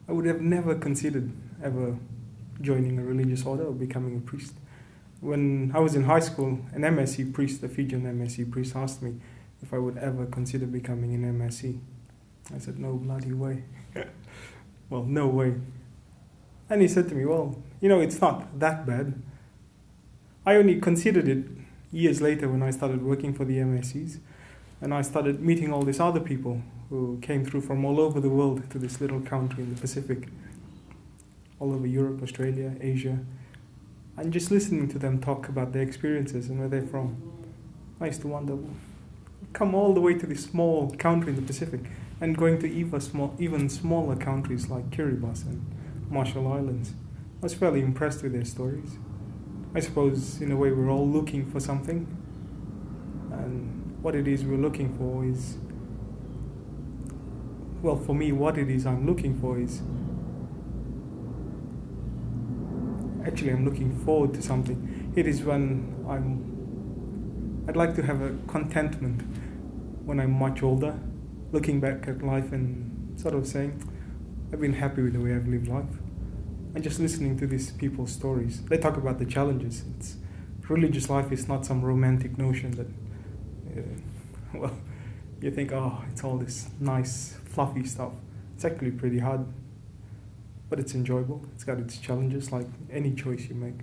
I would have never considered ever joining a religious order or becoming a priest. When I was in high school, an MSc priest, a Fijian MSc priest, asked me if I would ever consider becoming an MSc. I said, no bloody way. Well, no way. And he said to me, well, it's not that bad. I only considered it years later when I started working for the MSCs, and I started meeting all these other people who came through from all over the world to this little country in the Pacific, all over Europe, Australia, Asia, and just listening to them talk about their experiences and where they're from. I used to wonder, come all the way to this small country in the Pacific and going to even smaller countries like Kiribati and Marshall Islands. I was fairly impressed with their stories. I suppose, in a way, we're all looking for something, and what it is we're looking for is, well, for me, what it is I'm looking for is, actually I'm looking forward to something. It is when I'd like to have a contentment when I'm much older, looking back at life and sort of saying, I've been happy with the way I've lived life. And just listening to these people's stories. They talk about the challenges. Religious life is not some romantic notion that, well, you think, oh, it's all this nice, fluffy stuff. It's actually pretty hard, but it's enjoyable. It's got its challenges, like any choice you make,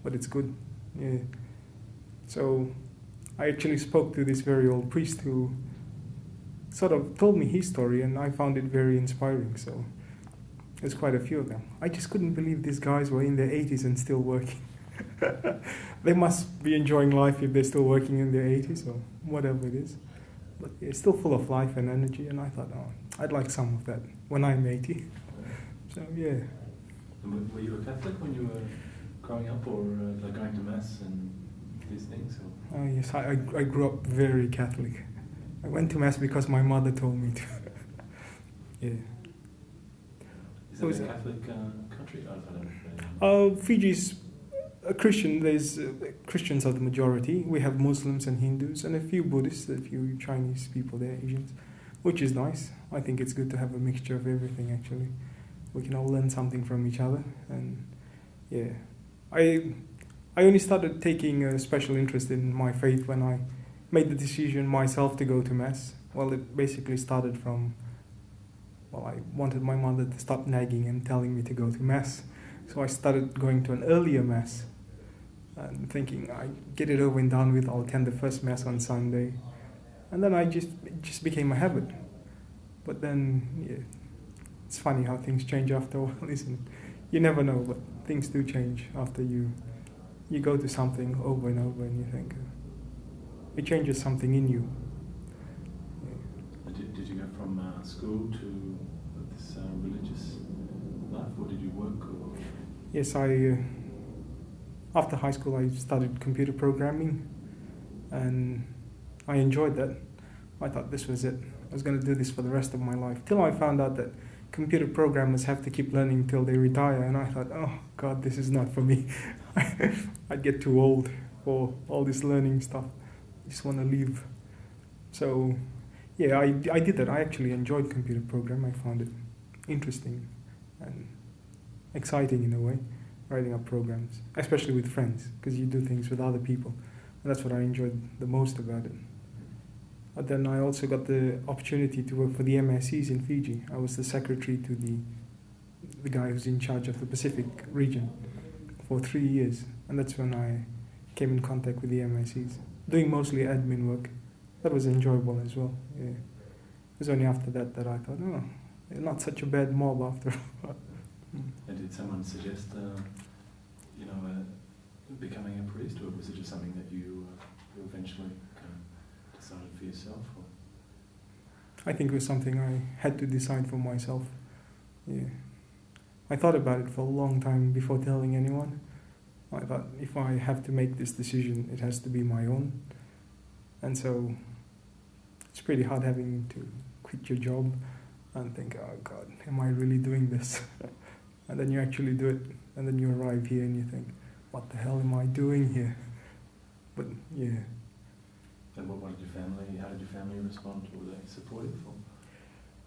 but it's good. Yeah. So I actually spoke to this very old priest who sort of told me his story, and I found it very inspiring. So there's quite a few of them. I just couldn't believe these guys were in their 80s and still working. They must be enjoying life if they're still working in their 80s or whatever it is. But they're still full of life and energy, and I thought, oh, I'd like some of that when I'm 80. So, yeah. And were you a Catholic when you were growing up, or like going to Mass and these things? Or? Yes, I grew up very Catholic. I went to Mass because my mother told me to. Yeah. Is it a Catholic country? I don't know. Fiji's a Christian. There's Christians are the majority. We have Muslims and Hindus and a few Buddhists, a few Chinese people there, Asians, which is nice. I think it's good to have a mixture of everything, actually. We can all learn something from each other. And yeah, I only started taking a special interest in my faith when I made the decision myself to go to Mass. Well, it basically started from, well, I wanted my mother to stop nagging and telling me to go to Mass. So I started going to an earlier Mass and thinking, I get it over and done with, I'll attend the first Mass on Sunday. And then it just became a habit. But then, yeah, it's funny how things change after a while, isn't it? You never know, but things do change after you go to something over and over and you think, it changes something in you. Did you go from school to this religious life, or did you work? Or? Yes, after high school I started computer programming, and I enjoyed that. I thought this was it. I was going to do this for the rest of my life, till I found out that computer programmers have to keep learning till they retire, and I thought, oh God, this is not for me. I'd get too old for all this learning stuff. I just want to leave. So yeah, I did that. I actually enjoyed computer programming. I found it interesting and exciting in a way, writing up programs, especially with friends, because you do things with other people. And that's what I enjoyed the most about it. But then I also got the opportunity to work for the MSCs in Fiji. I was the secretary to the guy who's in charge of the Pacific region for 3 years. And that's when I came in contact with the MSCs, doing mostly admin work. That was enjoyable as well. Yeah. It was only after that I thought, oh, they're not such a bad mob after all. And did someone suggest, becoming a priest, or was it just something that you eventually kind of decided for yourself? Or? I think it was something I had to decide for myself. Yeah. I thought about it for a long time before telling anyone. I thought, if I have to make this decision, it has to be my own. And so it's pretty hard having to quit your job and think, oh God, am I really doing this? And then you actually do it, and then you arrive here and you think, what the hell am I doing here? But yeah. And how did your family respond? Were they supportive? Or?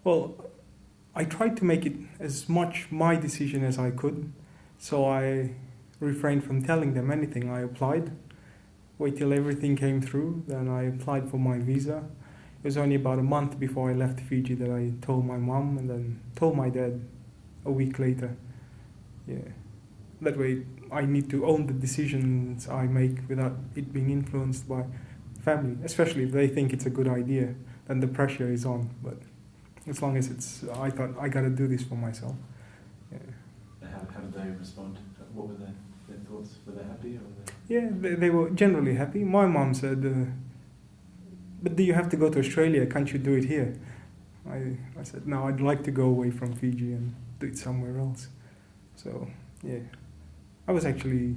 Well, I tried to make it as much my decision as I could, so I refrained from telling them anything. I applied, wait till everything came through, then I applied for my visa. It was only about a month before I left Fiji that I told my mum, and then told my dad a week later. Yeah. That way I need to own the decisions I make without it being influenced by family, especially if they think it's a good idea, then the pressure is on. But as long as I thought I gotta do this for myself. Yeah. How did they respond? What were their thoughts? Were they happy? Or were they... Yeah, they were generally happy. My mom said, but do you have to go to Australia? Can't you do it here? I said, no, I'd like to go away from Fiji and do it somewhere else. So, yeah. I was actually,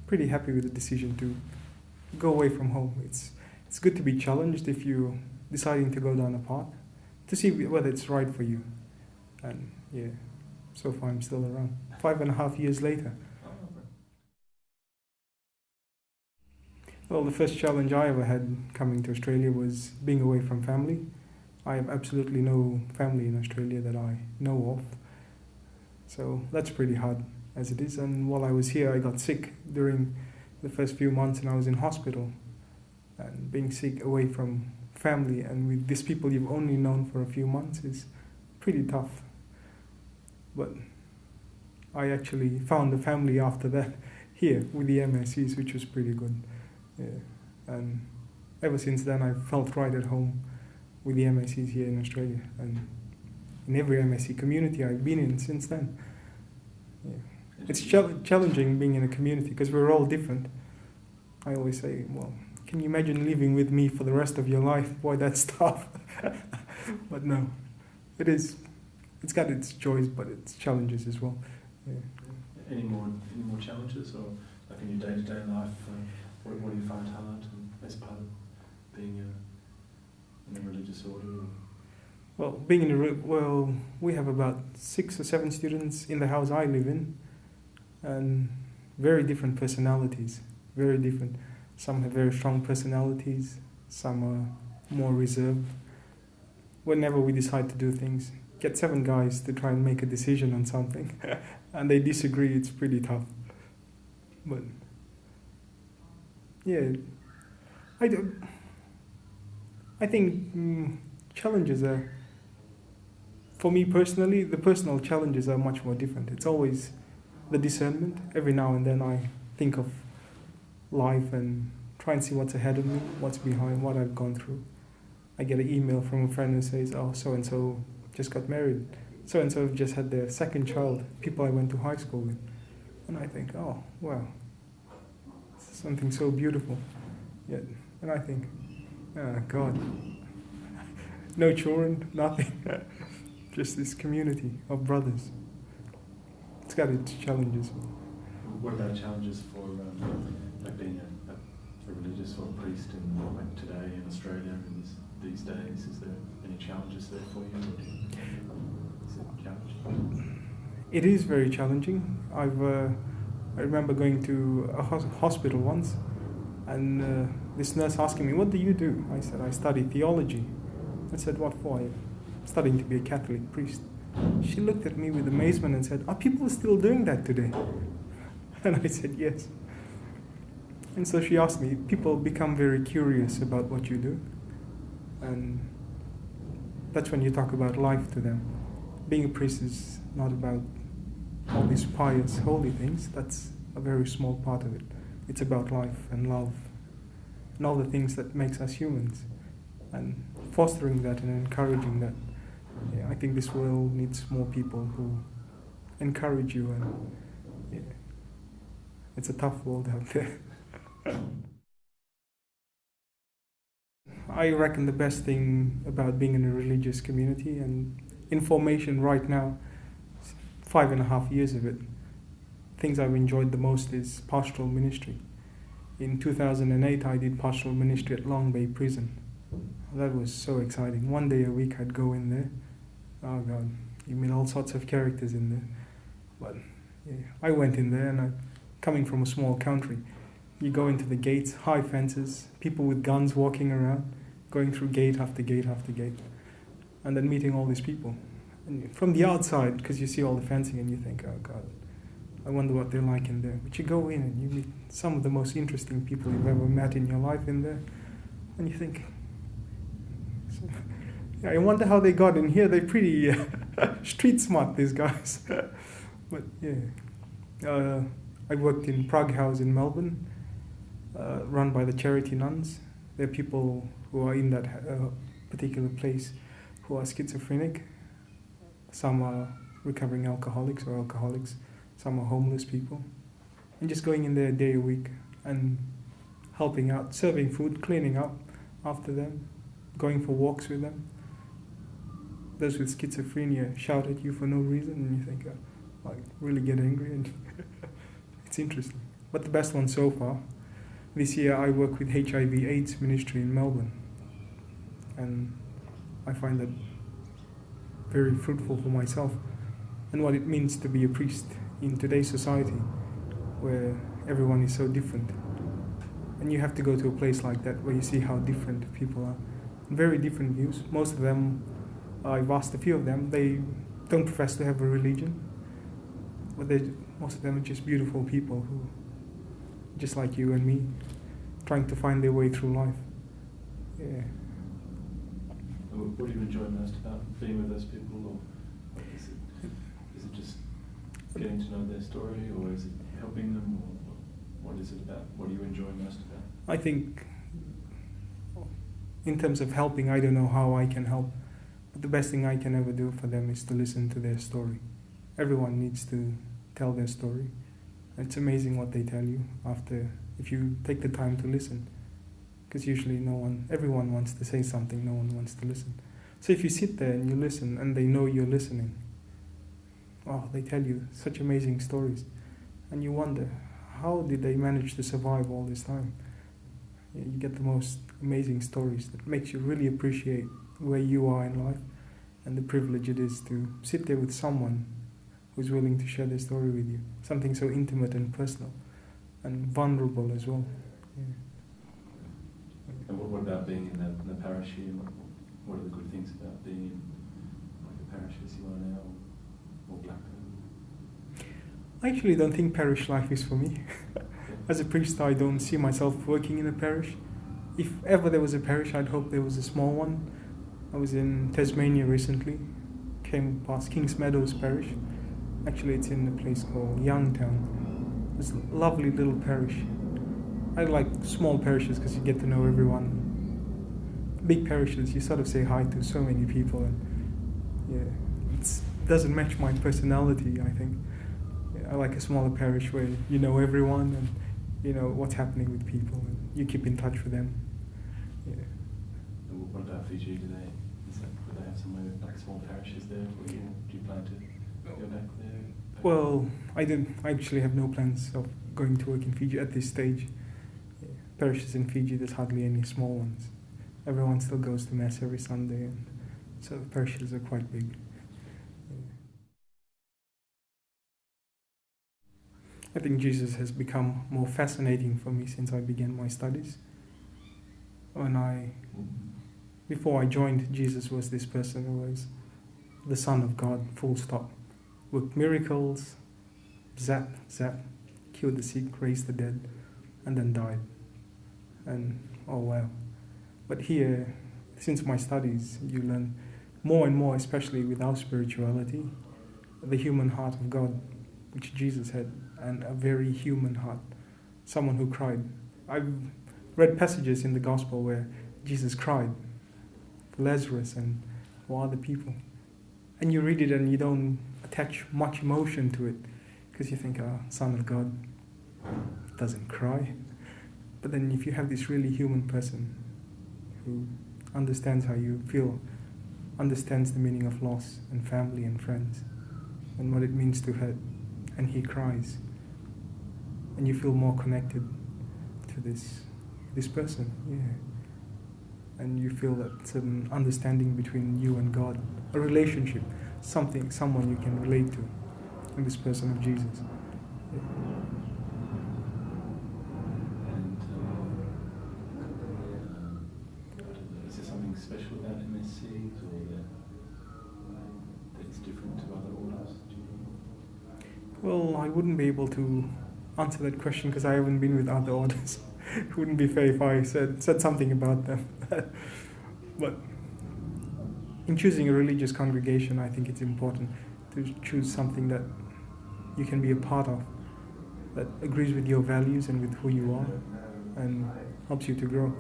pretty happy with the decision to go away from home. It's good to be challenged if you're deciding to go down a path, to see whether it's right for you. And, so far I'm still around. 5.5 years later. Well, the first challenge I ever had coming to Australia was being away from family. I have absolutely no family in Australia that I know of. So that's pretty hard as it is. And while I was here, I got sick during the first few months and I was in hospital. And being sick away from family and with these people you've only known for a few months is pretty tough. But I actually found a family after that here with the MSCs, which was pretty good. Yeah. And ever since then, I felt right at home with the MSCs here in Australia and in every MSC community I've been in since then. Yeah. It's challenging being in a community because we're all different. I always say, well, can you imagine living with me for the rest of your life? Boy, that's tough. But no, it is. It's got its joys, but its challenges as well. Yeah. Any more challenges, or like in your day-to-day life? What do you find hard as part of being in a religious order? Or? Well, we have about 6 or 7 students in the house I live in, and very different personalities. Very different. Some have very strong personalities. Some are more reserved. Whenever we decide to do things, get 7 guys to try and make a decision on something, and they disagree. It's pretty tough. But yeah, I think challenges are, for me personally, the personal challenges are much more different. It's always the discernment. Every now and then I think of life and try and see what's ahead of me, what's behind, what I've gone through. I get an email from a friend who says, oh, so-and-so just got married. So-and-so just had their 2nd child, people I went to high school with. And I think, oh, wow, something so beautiful. Yeah. And I think, oh, God, no children, nothing. Just this community of brothers. It's got its challenges. What about challenges for like being a religious or a priest in like today in Australia in these days? Is there any challenges there for you? Is it challenging? It is very challenging. I remember going to a hospital once, and this nurse asking me, "What do you do?" I said, "I study theology." I said, "What for?" "I'm studying to be a Catholic priest." She looked at me with amazement and said, "Are people still doing that today?" And I said, "Yes." And so she asked me, people become very curious about what you do. And that's when you talk about life to them. Being a priest is not about all these pious, holy things. That's a very small part of it. It's about life and love and all the things that makes us humans. And fostering that and encouraging that. Yeah, I think this world needs more people who encourage you, and yeah, it's a tough world out there. I reckon the best thing about being in a religious community and in formation right now, 5.5 years of it, things I've enjoyed the most is pastoral ministry. In 2008, I did pastoral ministry at Long Bay Prison. That was so exciting. 1 day a week I'd go in there. Oh God, you meet all sorts of characters in there. But yeah, I went in there, and coming from a small country, you go into the gates, high fences, people with guns walking around, going through gate after gate after gate, and then meeting all these people. And from the outside, because you see all the fencing and you think, oh God, I wonder what they're like in there. But you go in and you meet some of the most interesting people you've ever met in your life in there. And you think, yeah, I wonder how they got in here. They're pretty street smart, these guys. But yeah, I worked in Prague House in Melbourne, run by the charity nuns. There are people who are in that particular place who are schizophrenic. Some are recovering alcoholics or alcoholics. Some are homeless people. And just going in there a day a week and helping out, serving food, cleaning up after them, going for walks with them. Those with schizophrenia shout at you for no reason and you think, like, really get angry. And it's interesting. But the best one so far, this year I work with HIV/AIDS ministry in Melbourne. And I find that very fruitful for myself and what it means to be a priest in today's society where everyone is so different. And you have to go to a place like that where you see how different people are. Very different views. Most of them, I've asked a few of them, they don't profess to have a religion, but most of them are just beautiful people who, just like you and me, trying to find their way through life. Yeah. What do you enjoy most about being with those people, or is it just getting to know their story, or is it helping them, or what is it about? What do you enjoy most about? I think, in terms of helping, I don't know how I can help, but the best thing I can ever do for them is to listen to their story. Everyone needs to tell their story. It's amazing what they tell you if you take the time to listen. Because usually everyone wants to say something, no one wants to listen. So if you sit there and you listen and they know you're listening, they tell you such amazing stories. And you wonder, how did they manage to survive all this time? You get the most amazing stories that makes you really appreciate where you are in life and the privilege it is to sit there with someone who's willing to share their story with you. Something so intimate and personal and vulnerable as well. Yeah. And what about being in the parish here? What are the good things about being in the parish as you are now, or Blackburn? I actually don't think parish life is for me. As a priest, I don't see myself working in a parish. If ever there was a parish, I'd hope there was a small one. I was in Tasmania recently, came past Kings Meadows Parish. Actually, it's in a place called Youngtown. It's a lovely little parish. I like small parishes because you get to know everyone. Big parishes, you sort of say hi to so many people, and it doesn't match my personality, I think. I like a smaller parish where you know everyone and you know what's happening with people and you keep in touch with them. Yeah. And what about Fiji? Do they have somewhere like small parishes there for you? Do you plan to go back there? Well, I actually have no plans of going to work in Fiji at this stage. Parishes in Fiji, there's hardly any small ones. Everyone still goes to Mass every Sunday, and so the parishes are quite big. Yeah. I think Jesus has become more fascinating for me since I began my studies. Before I joined, Jesus was this person who was the Son of God, full stop. Worked miracles, zap, cured the sick, raised the dead, and then died. And oh wow. But here, since my studies, you learn more and more, especially with our spirituality, the human heart of God, which Jesus had, and a very human heart, someone who cried. I've read passages in the gospel where Jesus cried for Lazarus and for other people. And you read it and you don't attach much emotion to it, because you think, Son of God doesn't cry. But then if you have this really human person who understands how you feel, understands the meaning of loss and family and friends, and what it means to hurt, and he cries, and you feel more connected to this person, and you feel that certain understanding between you and God, a relationship, someone you can relate to, in this person of Jesus. Is there something special about MSc, or that that's different to other orders? Well, I wouldn't be able to answer that question because I haven't been with other orders. It wouldn't be fair if I said something about them. But in choosing a religious congregation, I think it's important to choose something that you can be a part of, that agrees with your values and with who you are, and helps you to grow.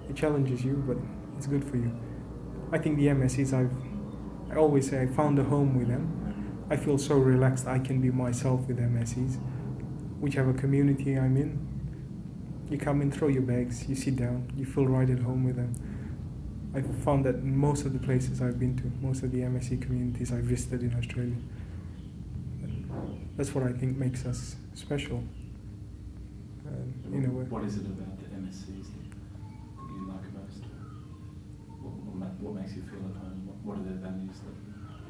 It challenges you, but it's good for you. I think the MSCs, I always say I found a home with them. I feel so relaxed I can be myself with MSCs. Whichever community I'm in, you come in, throw your bags, you sit down, you feel right at home with them. I've found that in most of the places I've been to, most of the MSC communities I've visited in Australia. That's what I think makes us special, in a way. What is it about the MSCs that you like most? What makes you feel at home? What are their values that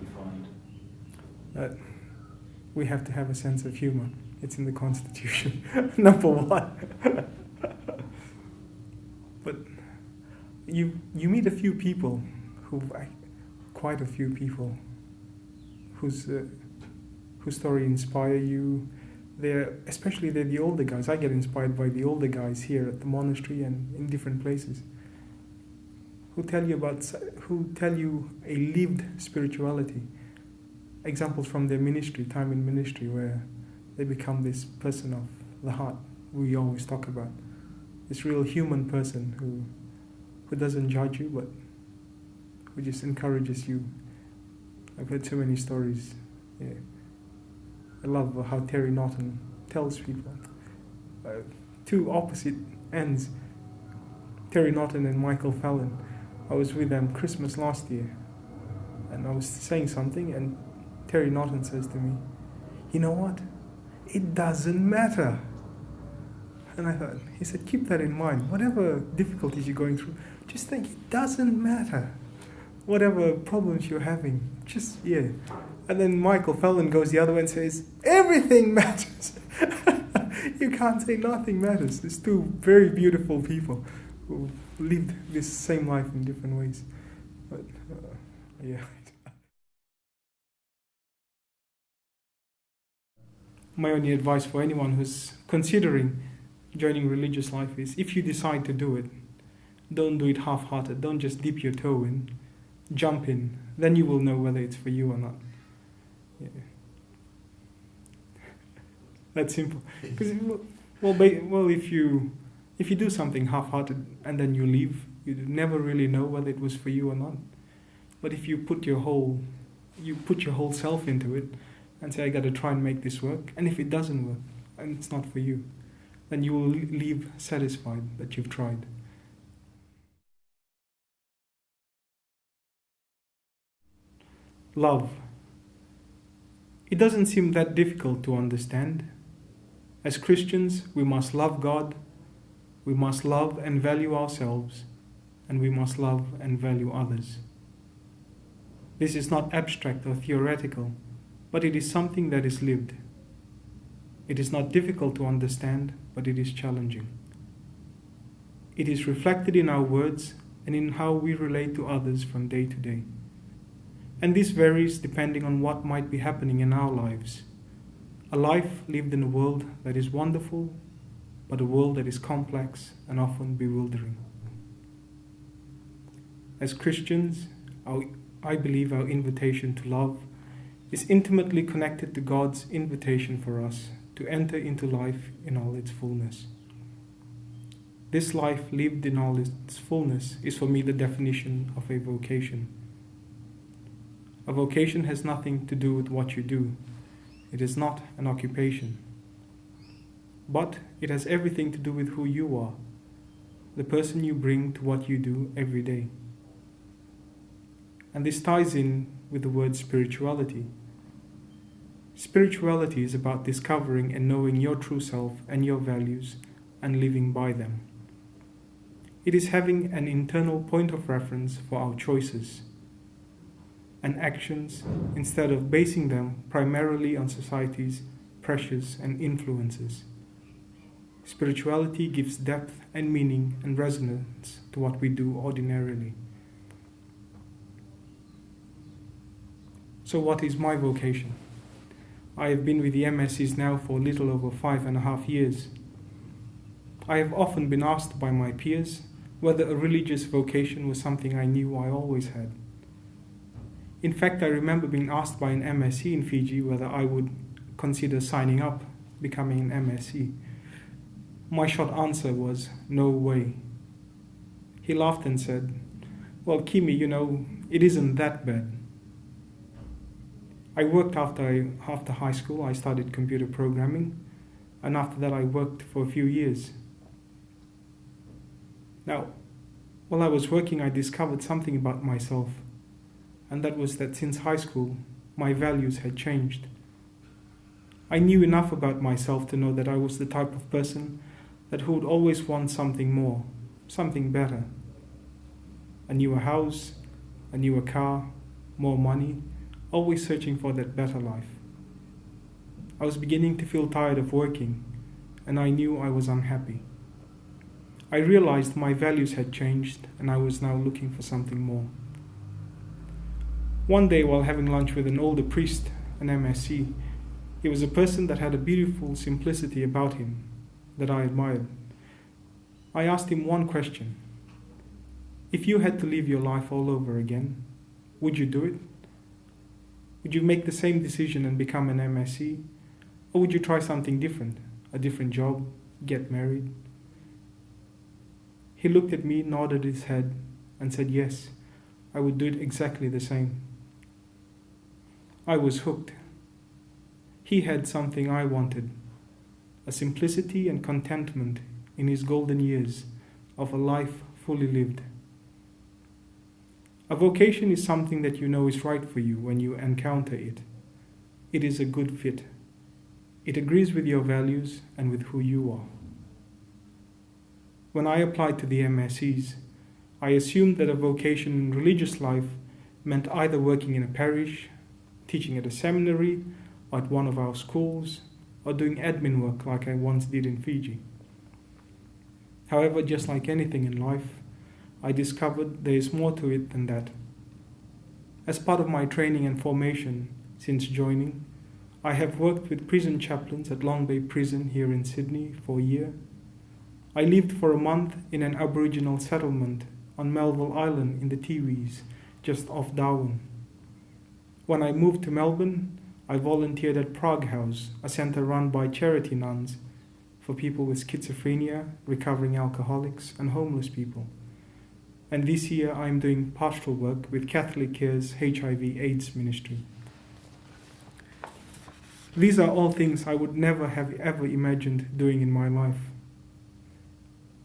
you find? We have to have a sense of humour. It's in the Constitution, number one. But you meet a few people quite a few people whose story inspire you. Especially they're the older guys. I get inspired by the older guys here at the monastery and in different places, who tell you a lived spirituality. Examples from their ministry, time in ministry, where they become this person of the heart we always talk about. This real human person who doesn't judge you, but who just encourages you. I've heard so many stories. Yeah. I love how Terry Norton tells people. Two opposite ends. Terry Norton and Michael Fallon. I was with them Christmas last year, and I was saying something, and Terry Norton says to me, "You know what? It doesn't matter." And I thought, he said, keep that in mind. Whatever difficulties you're going through, just think it doesn't matter. Whatever problems you're having, yeah. And then Michael Fallon goes the other way and says, everything matters. You can't say nothing matters. There's two very beautiful people who lived this same life in different ways. But, yeah. My only advice for anyone who's considering joining religious life is, if you decide to do it, don't do it half-hearted. Don't just dip your toe in, jump in. Then you will know whether it's for you or not. Yeah. That's simple. Because if you do something half-hearted and then you leave, you never really know whether it was for you or not. But if you put your whole self into it and say, I got to try and make this work, and if it doesn't work and it's not for you, then you will leave satisfied that you've tried. Love. It doesn't seem that difficult to understand. As Christians, we must love God, we must love and value ourselves, and we must love and value others. This is not abstract or theoretical, but it is something that is lived. It is not difficult to understand, but it is challenging. It is reflected in our words and in how we relate to others from day to day. And this varies depending on what might be happening in our lives. A life lived in a world that is wonderful, but a world that is complex and often bewildering. As Christians, I believe our invitation to love is intimately connected to God's invitation for us to enter into life in all its fullness. This life lived in all its fullness is for me the definition of a vocation. A vocation has nothing to do with what you do. It is not an occupation. But it has everything to do with who you are, the person you bring to what you do every day. And this ties in with the word spirituality. Spirituality is about discovering and knowing your true self and your values and living by them. It is having an internal point of reference for our choices and actions instead of basing them primarily on society's pressures and influences. Spirituality gives depth and meaning and resonance to what we do ordinarily. So what is my vocation? I have been with the MSCs now for a little over 5.5 years. I have often been asked by my peers whether a religious vocation was something I knew I always had. In fact, I remember being asked by an MSc in Fiji whether I would consider signing up, becoming an MSc. My short answer was, no way. He laughed and said, well, Kimi, it isn't that bad. I worked after high school. I studied computer programming, and after that I worked for a few years. Now, while I was working, I discovered something about myself, and that was that since high school, my values had changed. I knew enough about myself to know that I was the type of person that who would always want something more, something better. A newer house, a newer car, more money, always searching for that better life. I was beginning to feel tired of working, and I knew I was unhappy. I realized my values had changed, and I was now looking for something more. One day, while having lunch with an older priest, an MSc, he was a person that had a beautiful simplicity about him that I admired. I asked him one question. If you had to live your life all over again, would you do it? Would you make the same decision and become an MSc? Or would you try something different, a different job, get married? He looked at me, nodded his head, and said, yes, I would do it exactly the same. I was hooked. He had something I wanted, a simplicity and contentment in his golden years of a life fully lived. A vocation is something that you know is right for you when you encounter it. It is a good fit. It agrees with your values and with who you are. When I applied to the MSCs, I assumed that a vocation in religious life meant either working in a parish, teaching at a seminary, or at one of our schools, or doing admin work like I once did in Fiji. However, just like anything in life, I discovered there is more to it than that. As part of my training and formation since joining, I have worked with prison chaplains at Long Bay Prison here in Sydney for a year. I lived for a month in an Aboriginal settlement on Melville Island in the Tiwis, just off Darwin. When I moved to Melbourne, I volunteered at Prague House, a centre run by charity nuns for people with schizophrenia, recovering alcoholics, and homeless people. And this year I am doing pastoral work with Catholic Care's HIV/AIDS ministry. These are all things I would never have ever imagined doing in my life.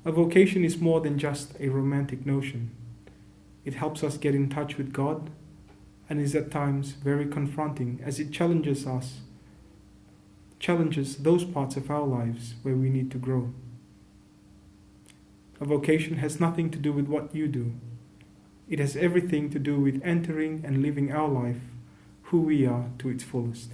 A vocation is more than just a romantic notion. It helps us get in touch with God and is at times very confronting as it challenges those parts of our lives where we need to grow. A vocation has nothing to do with what you do. It has everything to do with entering and living our life, who we are, to its fullest.